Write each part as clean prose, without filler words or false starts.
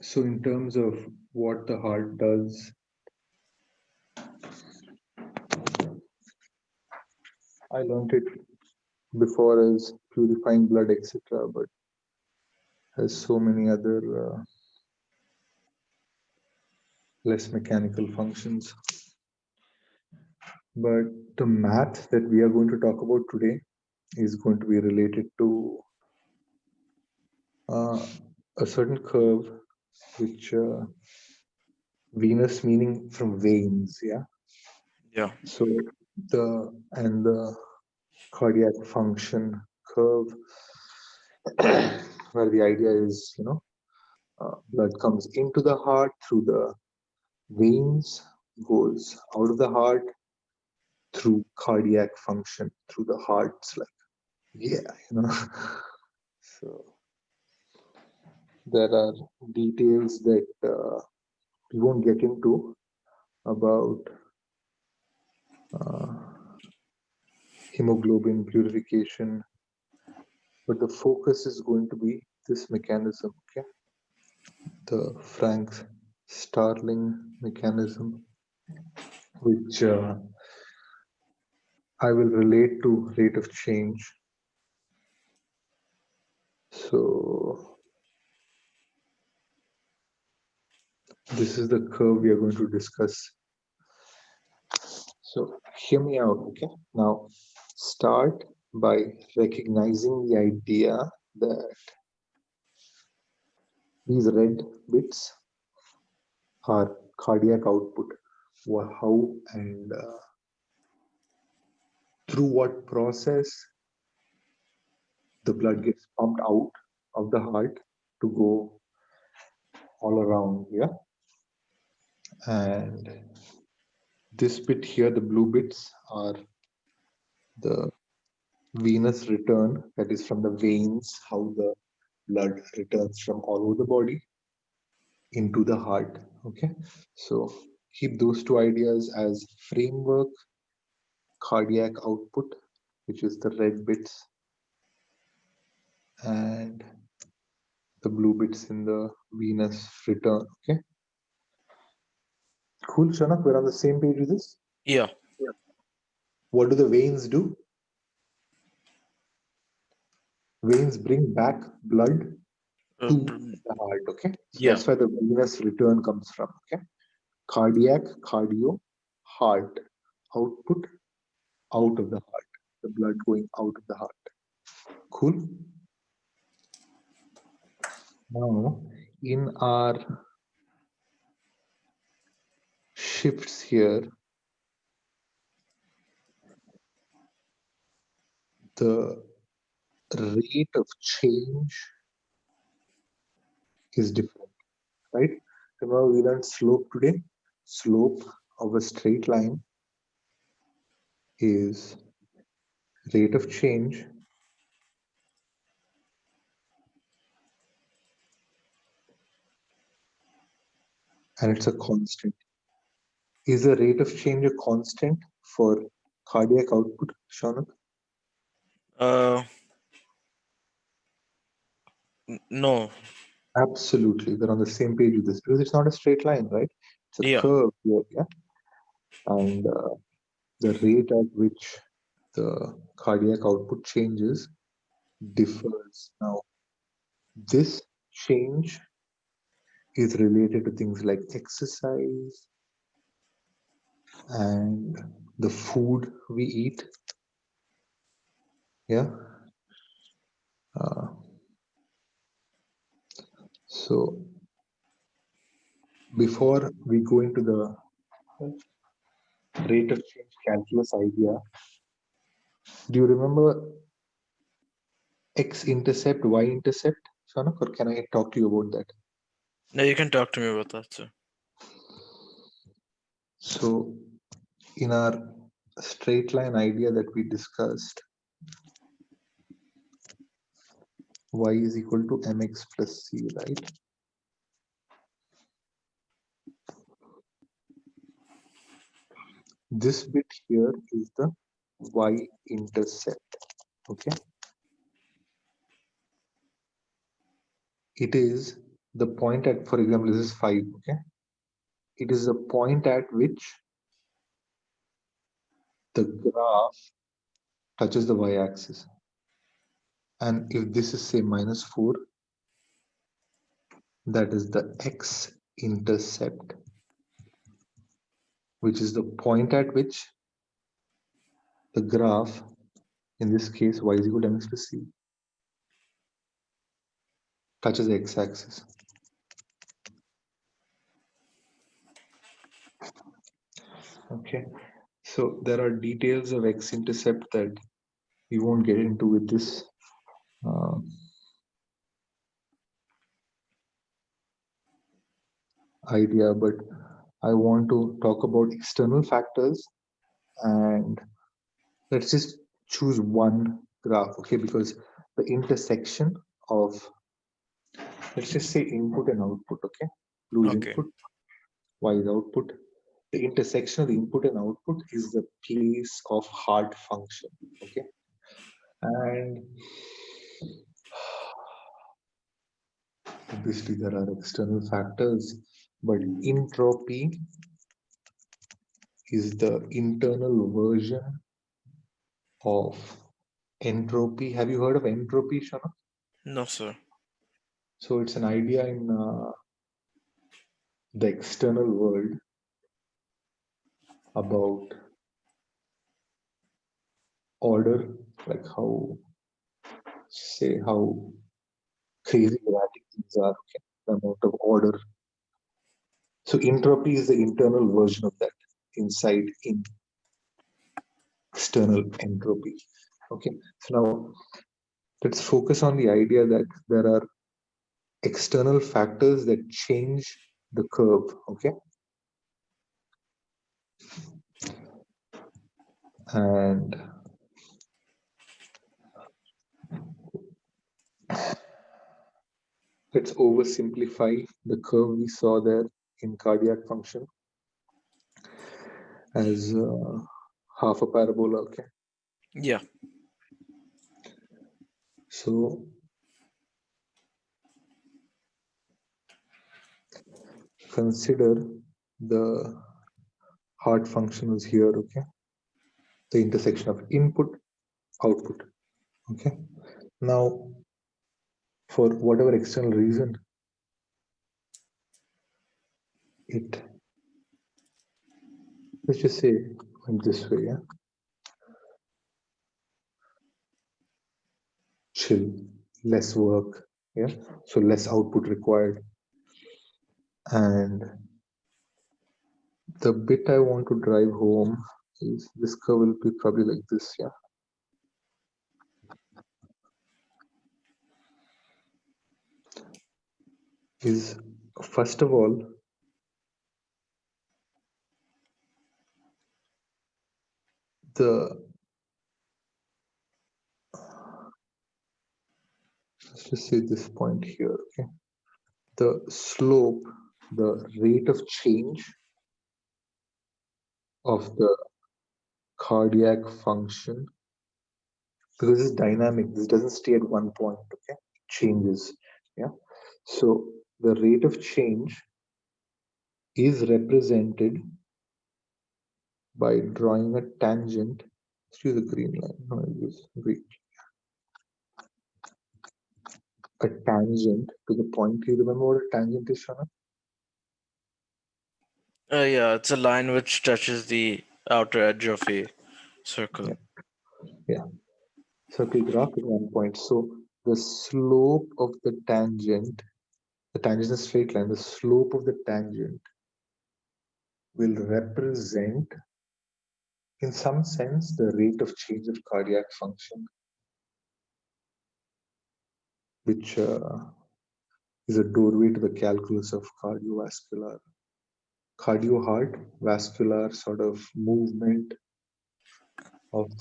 So in terms of what the heart does, I learned it before as purifying blood, etc., but has so many other less mechanical functions. But the math that we are going to talk about today is going to be related to a certain curve, which venous meaning from veins, yeah. Yeah. So the cardiac function curve, where the idea is, blood comes into the heart through the veins, goes out of the heart through cardiac function, through the heart's like, yeah, So there are details that we won't get into about uh, hemoglobin purification, but the focus is going to be this mechanism, okay? The Frank Starling mechanism, which I will relate to rate of change. So this is the curve we are going to discuss. So hear me out, okay? Now start by recognizing the idea that these red bits are cardiac output. How and through what process the blood gets pumped out of the heart to go all around, yeah? And this bit here, the blue bits, are the venous return, that is from the veins, how the blood returns from all over the body into the heart, okay? So keep those two ideas as framework. Cardiac output, which is the red bits, and the blue bits in the venous return, okay? Cool, Shanak, we're on the same page with this? Yeah. What do the veins do? Veins bring back blood to the heart, okay? So Yeah. that's where the venous return comes from, okay? Cardiac, cardio, heart, output, out of the heart, the blood going out of the heart. Cool? Now, in our shifts here, the rate of change is different, right? Remember we learned slope today? Slope of a straight line is rate of change and it's a constant. Is the rate of change a constant for cardiac output, Shaunak? No. Absolutely, we're on the same page with this because it's not a straight line, right? It's a Yeah. curve here, yeah? And the rate at which the cardiac output changes differs. Now, this change is related to things like exercise and the food we eat. Yeah. Uh, so before we go into the rate of change calculus idea, do you remember x-intercept, y-intercept, Shanak, or can I talk to you about that? No, you can talk to me about that, sir. So in our straight line idea that we discussed, y is equal to mx plus c, right? This bit here is the y-intercept, okay? It is the point at, for example, this is 5, okay? It is the point at which the graph touches the y-axis. And if this is, say, -4, that is the x-intercept, which is the point at which the graph, in this case, y is equal to mx plus c, touches the x-axis. Okay, so there are details of x-intercept that we won't get into with this idea, but I want to talk about external factors, and let's just choose one graph, okay? Because the intersection of, let's just say, input and output, okay? Blue is Okay. input, y is output. The intersection of the input and output is the place of heart function, okay? And obviously there are external factors, but entropy is the internal version of entropy. Have you heard of entropy, Shana? No, sir. So it's an idea in the external world about order, like how, say, how crazy erratic things are, okay? The amount of order. So entropy is the internal version of that inside in external entropy. Okay, so now let's focus on the idea that there are external factors that change the curve. Okay, and let's oversimplify the curve we saw there in cardiac function as half a parabola. Okay, Yeah. so consider the heart function is here. Okay, the intersection of input output. Okay, now for whatever external reason it, let's just say in this way, yeah, chill, less work, yeah, so less output required. And the bit I want to drive home is this curve will be probably like this, yeah. Is first of all, the, let's just say this point here, okay, the slope, the rate of change of the cardiac function, because it's dynamic, this doesn't stay at one point, okay, it changes, yeah. So the rate of change is represented by drawing a tangent to the green line. No, I use green. A tangent to the point. Do you remember what a tangent is, Shana? Yeah, it's a line which touches the outer edge of a circle. Yeah. Yeah. Circle graph at one point. So the slope of the tangent is a straight line. The slope of the tangent will represent, in some sense, the rate of change of cardiac function, which is a doorway to the calculus of cardiovascular. Cardio heart, vascular sort of movement of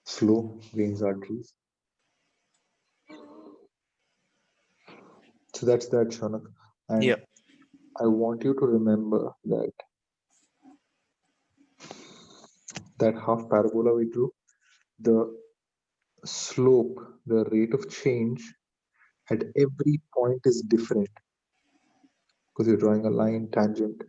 flow, veins, arteries. So that's that, Shanak. And Yeah. I want you to remember that that half parabola we drew, the slope, the rate of change at every point is different because you're drawing a line tangent.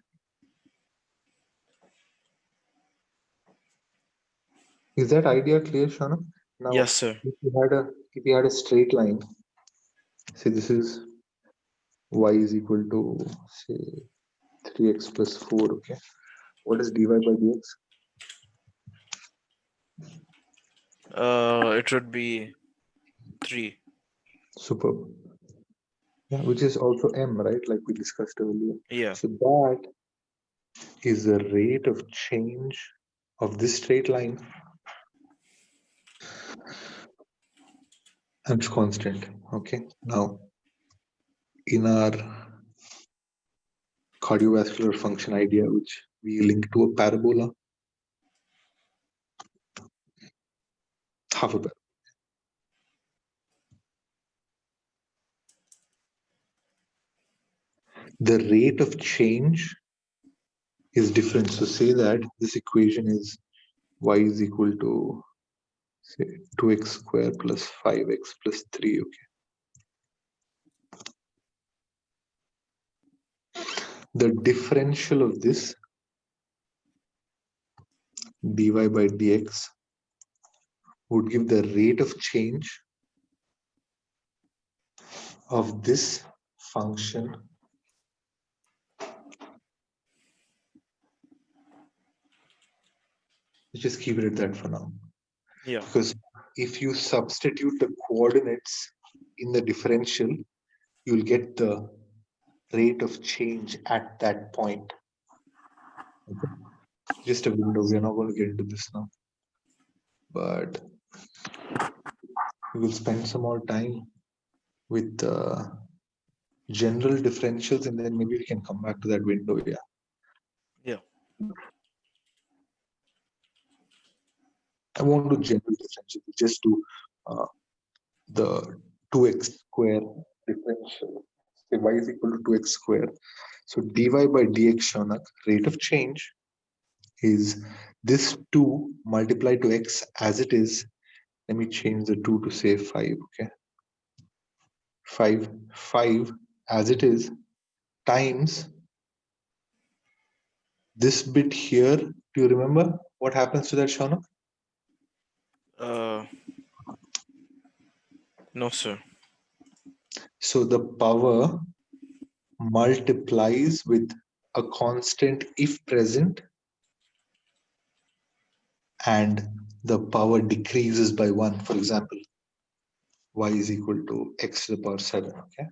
Is that idea clear, Shana? Yes, Now, sir. if you had a straight line, say this is y is equal to say 3x plus 4. Okay, what is dy by dx? It would be 3. Superb. Yeah, which is also m, right? Like we discussed earlier. Yeah. So that is the rate of change of this straight line and it's constant. Okay. Now, in our cardiovascular function idea, which we link to a parabola, half a parabola, the rate of change is different. So say that this equation is y is equal to say 2x square plus 5x plus 3. Okay. The differential of this dy by dx would give the rate of change of this function. Let's just keep it at that for now. Yeah. Because if you substitute the coordinates in the differential, you'll get the rate of change at that point. Okay. Just a window. We are not going to get into this now. But we will spend some more time with general differentials and then maybe we can come back to that window. Yeah. Yeah. I won't do general differentials. We'll just do uh, the 2x square differential. Say y is equal to 2x square. So dy by dx, Shaunak, rate of change is this 2 multiplied to x as it is. Let me change the 2 to say 5. Okay. 5 as it is times this bit here. Do you remember what happens to that, Shaunak? Uh, no, sir. So the power multiplies with a constant if present and the power decreases by 1. For example, y is equal to x to the power 7. Okay.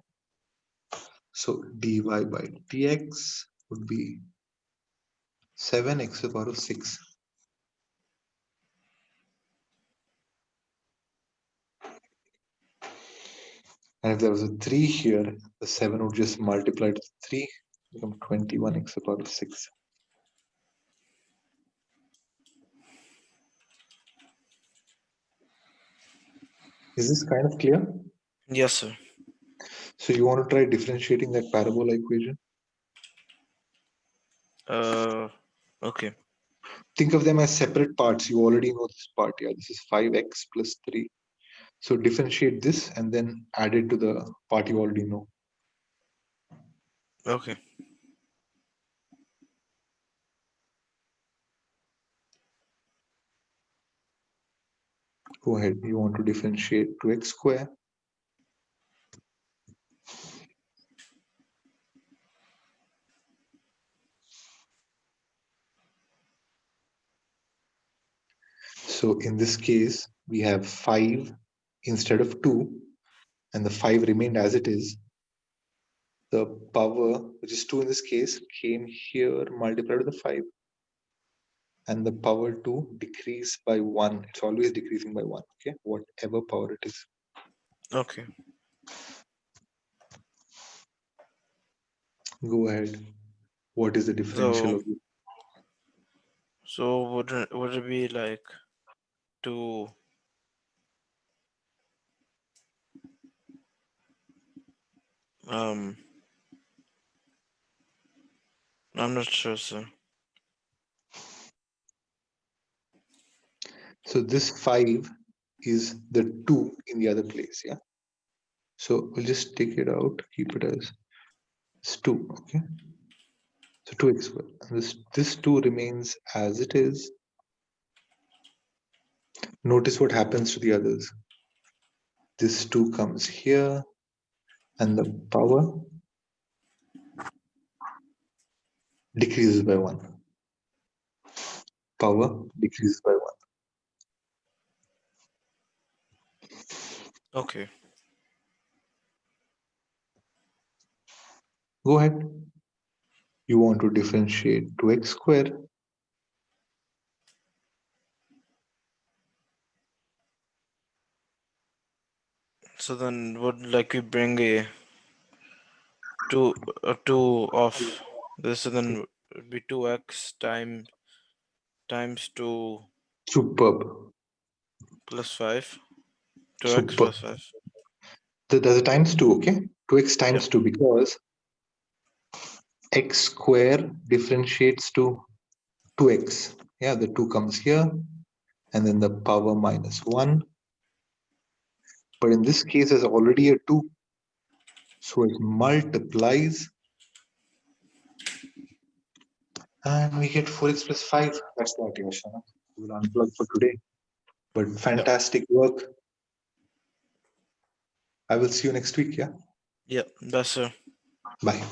So dy by dx would be 7x to the power of 6. And if there was a 3 here, the 7 would just multiply to 3, become 21x to the power of 6. Is this kind of clear? Yes, sir. So you want to try differentiating that parabola equation? Uh, okay. Think of them as separate parts. You already know this part. Yeah, this is 5x plus 3. So differentiate this and then add it to the part you already know. Okay. Go ahead. You want to differentiate 2x square. So in this case, we have 5 instead of 2, and the 5 remained as it is. The power, which is 2 in this case, came here multiplied with the 5. And the power to decrease by 1. It's always decreasing by 1. Okay, whatever power it is. Okay. Go ahead. What is the differential So, of it? would it be like 2? Um, I'm not sure, sir. So this 5 is the 2 in the other place. Yeah. So we'll just take it out, keep it as 2, okay? So 2x squared. And this 2 remains as it is. Notice what happens to the others. This 2 comes here, and the power decreases by 1. Power decreases by 1. Okay. Go ahead. You want to differentiate 2x squared. So then would like we bring a two of this, so then would be 2x times 2 Superb. plus 5. 2x Superb. plus 5. There's a times 2, okay? 2x Yep. times 2 because x square differentiates to 2x. Yeah, the 2 comes here, and then the power minus 1. But in this case, there's already a 2. So it multiplies, and we get 4x plus 5. That's the idea, Shana. We'll unplug for today. But Yep. fantastic work. I will see you next week, yeah? Yep. That's Bye.